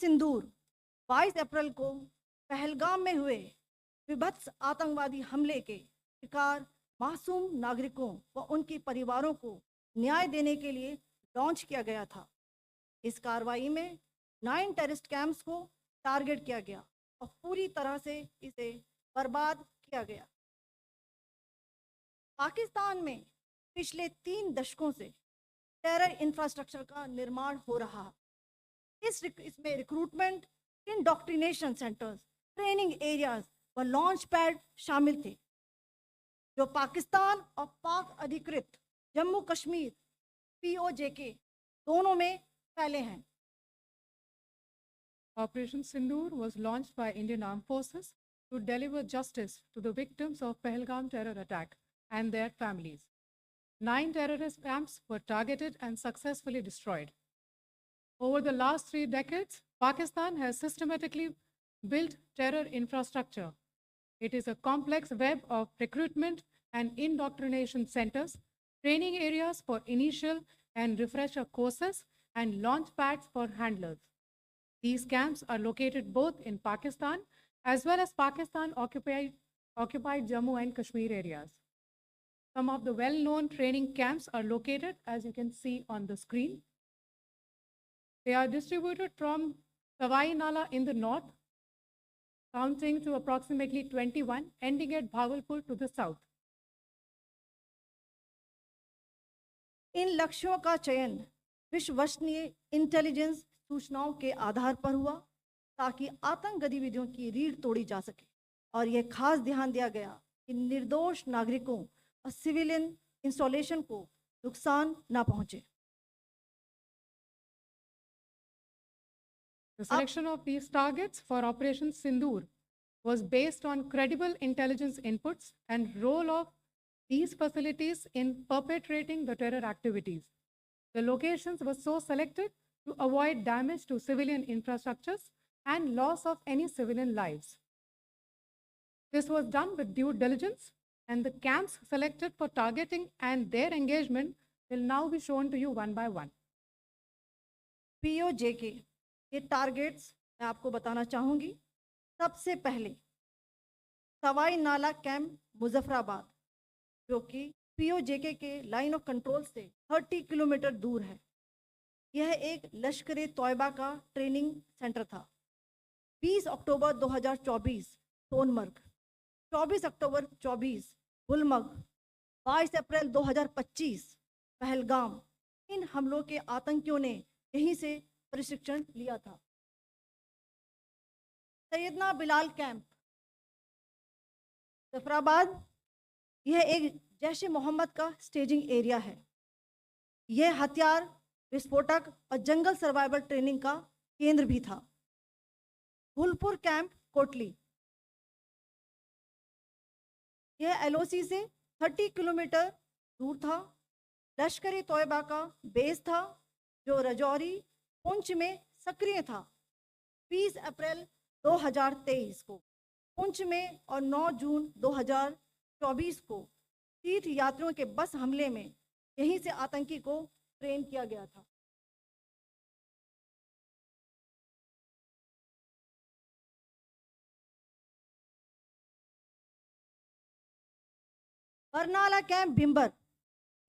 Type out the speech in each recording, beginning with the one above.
सिंदूर 22 अप्रैल को पहलगाम में हुए विभत्स आतंकवादी हमले के शिकार मासूम नागरिकों व उनके परिवारों को न्याय देने के लिए लॉन्च किया गया था। इस कार्रवाई में 9 टेररिस्ट कैंप्स को टारगेट किया गया और पूरी तरह से इसे बर्बाद किया गया। पाकिस्तान में पिछले 3 दशकों से टेरर इंफ्रास्ट्रक्चर का निर्माण हो रहा है। इसमें recruitment, indoctrination centres, training areas व लॉन्च पैड शामिल थे, जो पाकिस्तान और पाक अधिकृत जम्मू कश्मीर POJK दोनों में फैले हैं। Operation Sindoor was launched by Indian Armed Forces to deliver justice to the victims of Pahalgam terror attack and their families. 9 terrorist camps were targeted and successfully destroyed. Over the last 3 decades, Pakistan has systematically built terror infrastructure. It is a complex web of recruitment and indoctrination centers, training areas for initial and refresher courses, and launch pads for handlers. These camps are located both in Pakistan as well as Pakistan-occupied Jammu and Kashmir areas. Some of the well-known training camps are located, as you can see on the screen. They are distributed from Sawai Nala in the north, counting to approximately 21, ending at Bhagalpur to the south. इन लक्ष्यों का चयन विश्वसनीय intelligence सूचनाओं के आधार पर हुआ ताकि आतंक गतिविधियों की रीढ़ तोड़ी जा सके, और यह खास ध्यान दिया गया कि निर्दोष नागरिकों और सिविलियन इंस्टॉलेशन को नुकसान न पहुंचे। The selection of these targets for Operation Sindoor was based on credible intelligence inputs and role of these facilities in perpetrating the terror activities. The locations were so selected to avoid damage to civilian infrastructures and loss of any civilian lives. This was done with due diligence, and the camps selected for targeting and their engagement will now be shown to you one by one. POJK के targets मैं आपको बताना चाहूँगी। सबसे पहले सवाई नाला camp Muzaffarabad, जो कि POJK के लाइन ऑफ कंट्रोल से 30 किलोमीटर दूर है। यह एक लश्कर तोयबा का ट्रेनिंग सेंटर था। 20 अक्टूबर 2024 सोनमर्ग, 24 अक्टूबर 24 गुलमर्ग, 22 अप्रैल 2025 पहलगाम, इन हमलों के आतंकियों ने यहीं से प्रशिक्षण लिया था। सैयदना बिलाल कैंप जफराबाद, यह एक जैश मोहम्मद का स्टेजिंग एरिया है। यह हथियार, विस्फोटक और जंगल सर्वाइवल ट्रेनिंग का केंद्र भी था। गुलपुर कैंप कोटली, यह LOC से 30 किलोमीटर दूर था। लश्कर तोयबा का बेस था, जो रजौरी पुंछ में सक्रिय था। 20 अप्रैल 2023 को पुंछ में और 9 जून 2024 को तीर्थ यात्रियों के बस हमले में यहीं से आतंकी को ट्रेन किया गया था। बरनाला कैंप भिम्बर,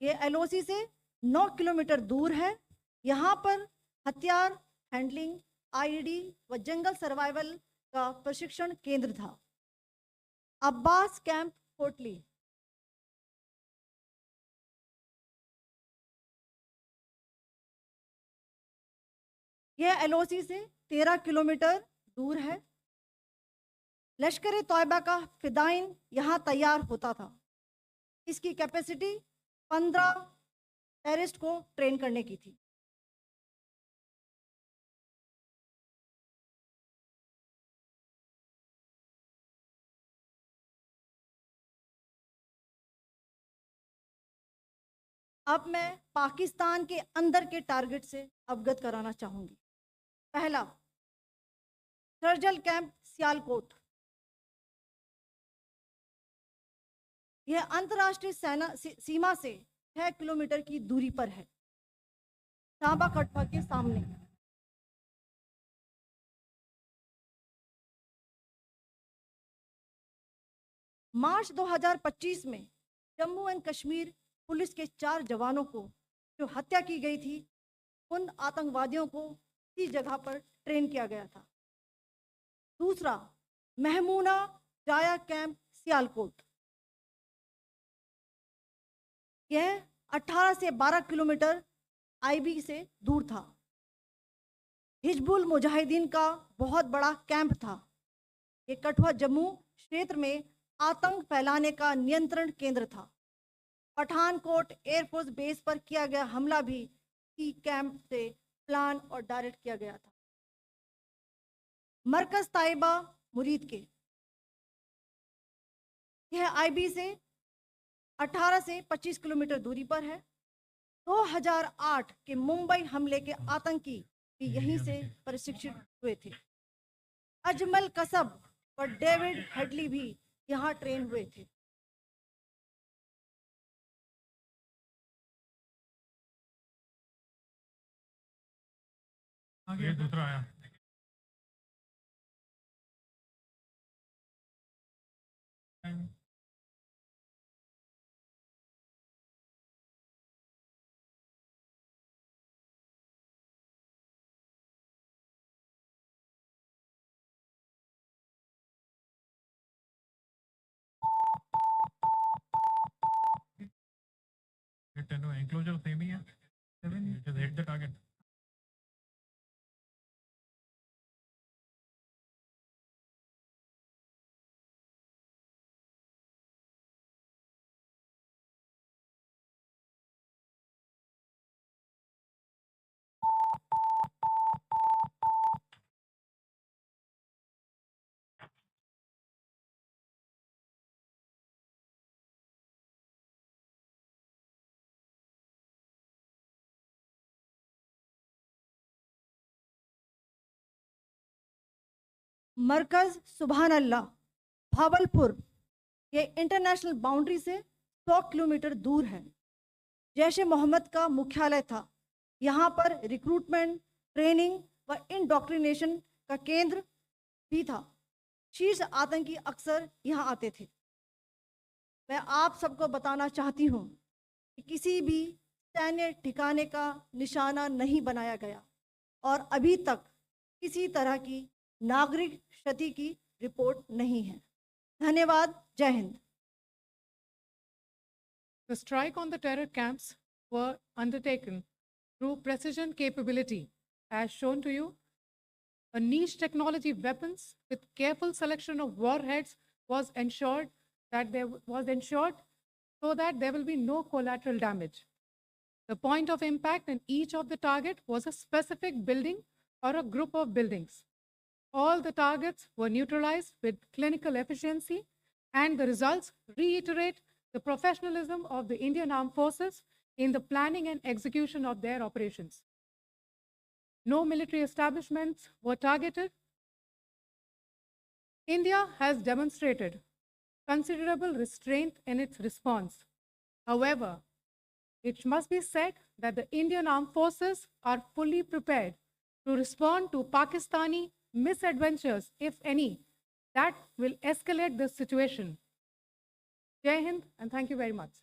ये LOC से 9 किलोमीटर दूर है। यहाँ पर हथियार, हैंडलिंग, IED व जंगल सर्वाइवल का प्रशिक्षण केंद्र था। अब्बास कैंप कोटली, यह LOC से 13 किलोमीटर दूर है। लश्कर तोयबा का फिदाइन यहाँ तैयार होता था। इसकी कैपेसिटी 15 टेररिस्ट को ट्रेन करने की थी। अब मैं पाकिस्तान के अंदर के टारगेट से अवगत कराना चाहूँगी। पहला, सर्जल कैंप सियालकोट, यह अंतर्राष्ट्रीय सीमा से 6 किलोमीटर की दूरी पर है, सांबा कटवा के सामने। मार्च 2025 में जम्मू एंड कश्मीर पुलिस के 4 जवानों को जो हत्या की गई थी, उन आतंकवादियों को इसी जगह पर ट्रेन किया गया था। दूसरा, महमूना जाया कैंप सियालकोट, यह 18 से 12 किलोमीटर आईबी से दूर था। हिजबुल मुजाहिदीन का बहुत बड़ा कैंप था। ये कठुआ जम्मू क्षेत्र में आतंक फैलाने का नियंत्रण केंद्र था। पठानकोट एयरफोर्स बेस पर किया गया हमला भी इसी कैंप से प्लान और डायरेक्ट किया गया था। मरकज ताइबा मुरीद के, यह आईबी से 18 से 25 किलोमीटर दूरी पर है। 2008 के मुंबई हमले के आतंकी भी यहीं से प्रशिक्षित हुए थे। अजमल कसब और डेविड हेडली भी यहाँ ट्रेन हुए थे। आगे दूसरा आया। एंक्लोजर सेम ही है। Just hit the target. मरकज सुभान अल्लाह भावलपुर, ये इंटरनेशनल बाउंड्री से 100 किलोमीटर दूर है। जैश ए मोहम्मद का मुख्यालय था। यहाँ पर रिक्रूटमेंट, ट्रेनिंग व इंडोक्ट्रिनेशन का केंद्र भी था। शीर्ष आतंकी अक्सर यहाँ आते थे। मैं आप सबको बताना चाहती हूँ कि किसी भी सैन्य ठिकाने का निशाना नहीं बनाया गया और अभी तक किसी तरह की नागरिक क्षति की रिपोर्ट नहीं है। धन्यवाद। जय Hind. The strike on the terror camps were undertaken through precision capability, as shown to you. A niche technology weapons with careful selection of warheads was ensured so that there will be no collateral damage. The point of impact in each of the target was a specific building or a group of buildings. All the targets were neutralized with clinical efficiency, and the results reiterate the professionalism of the Indian Armed Forces in the planning and execution of their operations. No military establishments were targeted. India has demonstrated considerable restraint in its response. However, it must be said that the Indian Armed Forces are fully prepared to respond to Pakistani misadventures, if any, that will escalate the situation. Jai Hind, and thank you very much.